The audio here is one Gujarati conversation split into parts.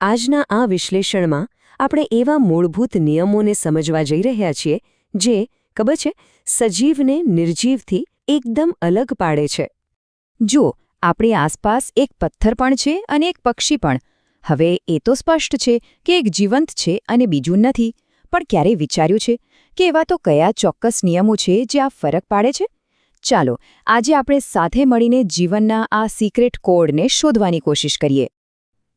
આજના આ વિશ્લેષણમાં આપણે એવા મૂળભૂત નિયમોને સમજવા જઈ રહ્યા છીએ જે ખબર છે સજીવને નિર્જીવથી એકદમ અલગ પાડે છે. જો આપણી આસપાસ એક પથ્થર પણ છે અને એક પક્ષી પણ. હવે એ તો સ્પષ્ટ છે કે એક જીવંત છે અને બીજું નથી, પણ ક્યારેય વિચાર્યું છે કે એવા તો કયા ચોક્કસ નિયમો છે જે આ ફરક પાડે છે? ચાલો આજે આપણે સાથે મળીને જીવનના આ સિક્રેટ કોડને શોધવાની કોશિશ કરીએ.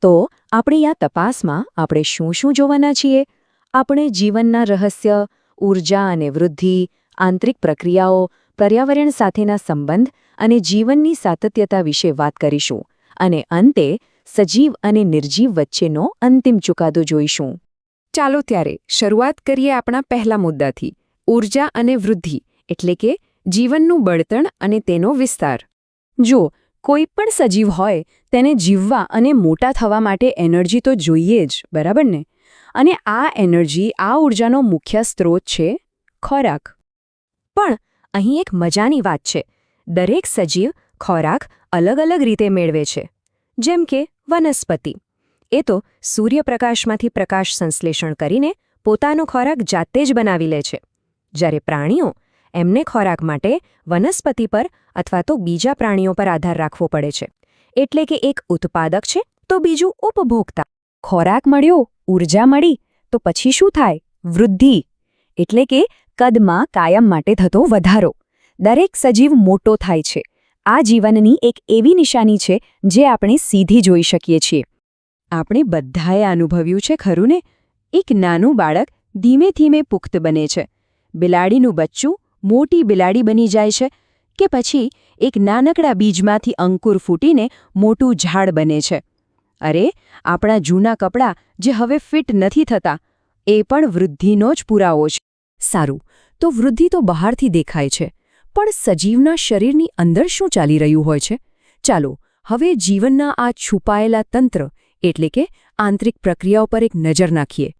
તો આપણી આ તપાસમાં આપણે શું શું જોવાના છીએ? આપણે જીવનના રહસ્ય, ઊર્જા અને વૃદ્ધિ, આંતરિક પ્રક્રિયાઓ, પર્યાવરણ સાથેના સંબંધ અને જીવનની સાતત્યતા વિશે વાત કરીશું. અને અંતે સજીવ અને નિર્જીવ વચ્ચેનો અંતિમ ચુકાદો જોઈશું. ચાલો ત્યારે શરૂઆત કરીએ આપણા પહેલા મુદ્દાથી, ઊર્જા અને વૃદ્ધિ, એટલે કે જીવનનું બળતણ અને તેનો વિસ્તાર. જો કોઈ પણ સજીવ હોય તેને જીવવા અને મોટા થવા માટે એનર્જી તો જોઈએ જ, બરાબર ને? અને આ એનર્જી, આ ઊર્જાનો મુખ્ય સ્ત્રોત છે ખોરાક. પણ અહીં એક મજાની વાત છે. દરેક સજીવ ખોરાક અલગ અલગ રીતે મેળવે છે. જેમ કે વનસ્પતિ, એ તો સૂર્યપ્રકાશમાંથી પ્રકાશ સંશ્લેષણ કરીને પોતાનો ખોરાક જાતે જ બનાવી લે છે. જ્યારે પ્રાણીઓ, એમને ખોરાક માટે વનસ્પતિ પર અથવા તો બીજા પ્રાણીઓ પર આધાર રાખવો પડે છે. એટલે કે એક ઉત્પાદક છે તો બીજું ઉપભોક્તા. ખોરાક મળ્યો, ઊર્જા મળી, તો પછી શું થાય? વૃદ્ધિ, એટલે કે કદમાં કાયમ માટે થતો વધારો. દરેક સજીવ મોટો થાય છે. આ જીવનની એક એવી નિશાની છે જે આપણે સીધી જોઈ શકીએ છીએ. આપણે બધાએ અનુભવ્યું છે ખરું ને? એક નાનું બાળક ધીમે ધીમે પુખ્ત બને છે. બિલાડીનું બચ્ચું મોટી બિલાડી બની જાય છે, કે પછી એક નાનકડા બીજમાંથી અંકુર ફૂટીને મોટું ઝાડ બને છે. અરે, આપણા જૂના કપડાં જે હવે ફિટ નથી થતા, એ પણ વૃદ્ધિનો જ પુરાવો છે. સારું, તો વૃદ્ધિ તો બહારથી દેખાય છે, પણ સજીવના શરીરની અંદર શું ચાલી રહ્યું હોય છે? ચાલો હવે જીવનના આ છુપાયેલા તંત્ર એટલે કે આંતરિક પ્રક્રિયાઓ પર એક નજર નાખીએ.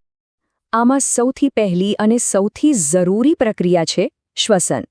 આમાં સૌથી પહેલી અને સૌથી જરૂરી પ્રક્રિયા છે શ્વસન.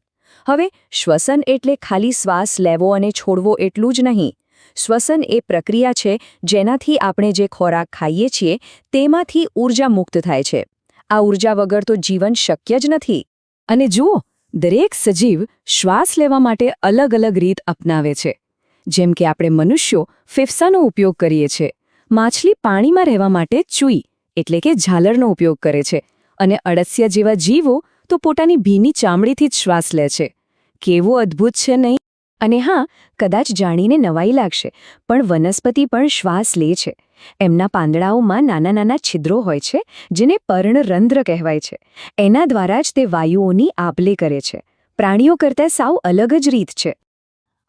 હવે શ્વસન એટલે ખાલી શ્વાસ લેવો અને છોડવો એટલું જ નહીં. શ્વસન એ પ્રક્રિયા છે જેનાથી આપણે જે ખોરાક ખાઈએ છીએ તેમાંથી ઊર્જા મુક્ત થાય છે. આ ઊર્જા વગર તો જીવન શક્ય જ નથી. અને જુઓ, દરેક સજીવ શ્વાસ લેવા માટે અલગ અલગ રીત અપનાવે છે. જેમ કે આપણે મનુષ્યો ફેફસાનો ઉપયોગ કરીએ છીએ, માછલી પાણીમાં રહેવા માટે ચૂઈ એટલે કે ઝાલરનો ઉપયોગ કરે છે, અને અળસિયા જેવા જીવો તો પોતાની ભીની ચામડીથી જ શ્વાસ લે છે. કેવું અદ્ભુત છે નહીં? અને હા, કદાચ જાણીને નવાઈ લાગશે, પણ વનસ્પતિ પણ શ્વાસ લે છે. એમના પાંદડાઓમાં નાના નાના છિદ્રો હોય છે જેને પર્ણરંધ્ર કહેવાય છે. એના દ્વારા જ તે વાયુઓની આપ-લે કરે છે. પ્રાણીઓ કરતાં સાવ અલગ જ રીત છે.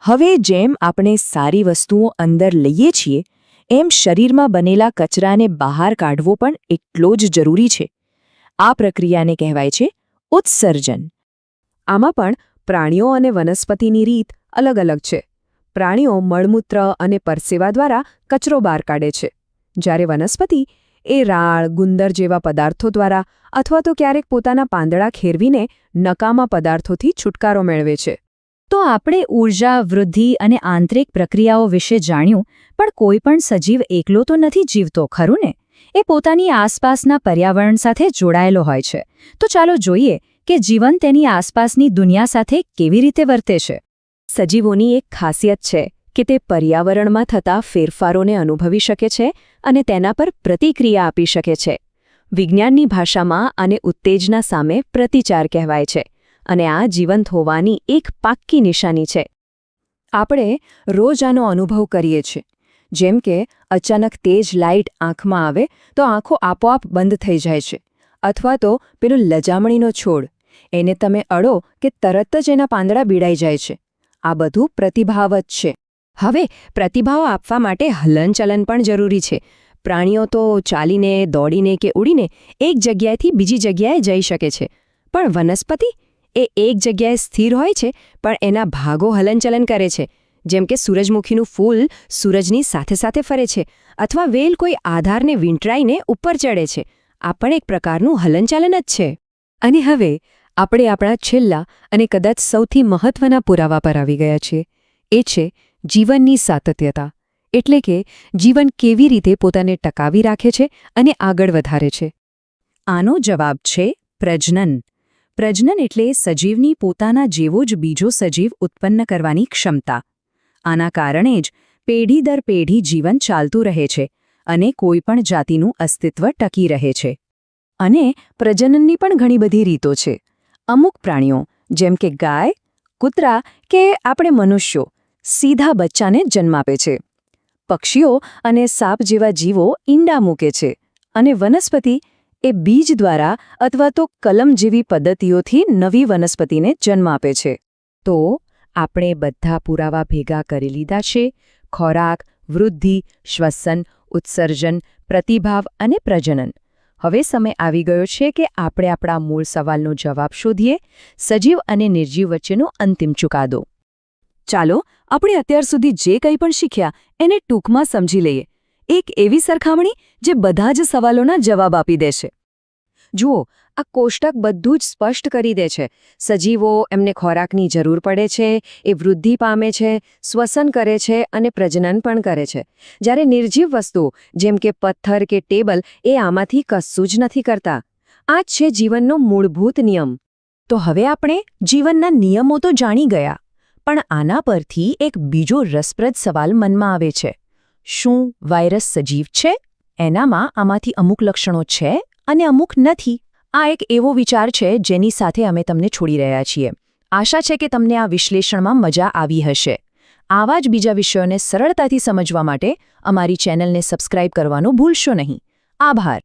હવે જેમ આપણે સારી વસ્તુઓ અંદર લઈએ છીએ, એમ શરીરમાં બનેલા કચરાને બહાર કાઢવો પણ એટલો જ જરૂરી છે. આ પ્રક્રિયાને કહેવાય છે ઉત્સર્જન. આમાં પણ પ્રાણીઓ અને વનસ્પતિની રીત અલગ અલગ છે. પ્રાણીઓ મળમૂત્ર અને પરસેવા દ્વારા કચરો બહાર કાઢે છે, જ્યારે વનસ્પતિ એ રાળ, ગુંદર જેવા પદાર્થો દ્વારા અથવા તો ક્યારેક પોતાના પાંદડા ખેરવીને નકામા પદાર્થોથી છુટકારો મેળવે છે. તો આપણે ઊર્જા, વૃદ્ધિ અને આંતરિક પ્રક્રિયાઓ વિશે જાણ્યું, પણ કોઈ પણ સજીવ એકલો તો નથી જીવતો, ખરું ને? એ પોતાની આસપાસના પર્યાવરણ સાથે જોડાયેલો હોય છે. તો ચાલો જોઈએ કે જીવન તેની આસપાસની દુનિયા સાથે કેવી રીતે વર્તે છે. સજીવોની એક ખાસિયત છે કે તે પર્યાવરણમાં થતા ફેરફારોને અનુભવી શકે છે અને તેના પર પ્રતિક્રિયા આપી શકે છે. વિજ્ઞાનની ભાષામાં આને ઉત્તેજના સામે પ્રતિચાર કહેવાય છે, અને આ જીવંત હોવાની એક પાક્કી નિશાની છે. આપણે રોજ આનો અનુભવ કરીએ છીએ. જેમ કે અચાનક તેજ લાઇટ આંખમાં આવે તો આંખો આપોઆપ બંધ થઈ જાય છે, અથવા તો પેલું લજામણીનો છોડ, એને તમે અડો કે તરત જ એના પાંદડા બીડાઈ જાય છે. આ બધું પ્રતિભાવ જ છે. હવે પ્રતિભાવ આપવા માટે હલનચલન પણ જરૂરી છે. પ્રાણીઓ તો ચાલીને, દોડીને કે ઉડીને એક જગ્યાએથી બીજી જગ્યાએ જઈ શકે છે, પણ વનસ્પતિ એ એક જગ્યાએ સ્થિર હોય છે પણ એના ભાગો હલનચલન કરે છે. જેમ કે સૂરજમુખીનું ફૂલ સૂરજની સાથે સાથે ફરે છે, અથવા વેલ કોઈ આધારને વીંટળાઈને ઉપર ચડે છે. આ પણ એક પ્રકારનું હલનચલન જ છે. અને હવે આપણે આપણા છેલ્લા અને કદાચ સૌથી મહત્વના પુરાવા પર આવી ગયા છીએ. એ છે જીવનની સાતત્યતા, એટલે કે જીવન કેવી રીતે પોતાને ટકાવી રાખે છે અને આગળ વધારે છે. આનો જવાબ છે પ્રજનન. પ્રજનન એટલે સજીવની પોતાના જેવો જ બીજો સજીવ ઉત્પન્ન કરવાની ક્ષમતા. આના કારણે જ પેઢી દર પેઢી જીવન ચાલતું રહે છે અને કોઈપણ જાતિનું અસ્તિત્વ ટકી રહે છે. અને પ્રજનનની પણ ઘણી બધી રીતો છે. અમુક પ્રાણીઓ જેમ કે ગાય, કૂતરા કે આપણે મનુષ્યો સીધા બચ્ચાને જન્મ આપે છે. પક્ષીઓ અને સાપ જેવા જીવો ઈંડા મૂકે છે. અને વનસ્પતિ એ બીજ દ્વારા અથવા તો કલમ જેવી પદ્ધતિઓથી નવી વનસ્પતિને જન્મ આપે છે. તો આપણે બધા પુરાવા ભેગા કરી લીધા છે. ખોરાક, વૃદ્ધિ, શ્વસન, ઉત્સર્જન, પ્રતિભાવ અને પ્રજનન. હવે સમય આવી ગયો છે કે આપણે આપણા મૂળ સવાલનો જવાબ શોધીએ, સજીવ અને નિર્જીવ વચ્ચેનો અંતિમ ચુકાદો. ચાલો આપણે અત્યાર સુધી જે કંઈ પણ શીખ્યા એને ટૂંકમાં સમજી લઈએ. એક એવી સરખામણી જે બધા જ સવાલોના જવાબ આપી દેશે. જુઓ, આ કોષ્ટક બધું જ સ્પષ્ટ કરી દે છે. સજીવો એમને ખોરાકની જરૂર પડે છે, એ વૃદ્ધિ પામે છે, શ્વસન કરે છે અને પ્રજનન પણ કરે છે. જ્યારે નિર્જીવ વસ્તુઓ જેમ કે પથ્થર કે ટેબલ એ આમાંથી કશું જ નથી કરતા. આ જ છે જીવનનો મૂળભૂત નિયમ. તો હવે આપણે જીવનના નિયમો તો જાણી ગયા, પણ આના પરથી એક બીજો રસપ્રદ સવાલ મનમાં આવે છે. શું વાયરસ સજીવ છે? એનામાં આમાંથી અમુક લક્ષણો છે અને અમુક નથી. આ એક એવો વિચાર છે જેની સાથે અમે તમને છોડી રહ્યા છીએ. આશા છે કે તમને આ વિશ્લેષણમાં મજા આવી હશે. આવા જ બીજા વિષયોને સરળતાથી સમજવા માટે અમારી ચેનલને સબસ્ક્રાઇબ કરવાનું ભૂલશો નહીં. આભાર.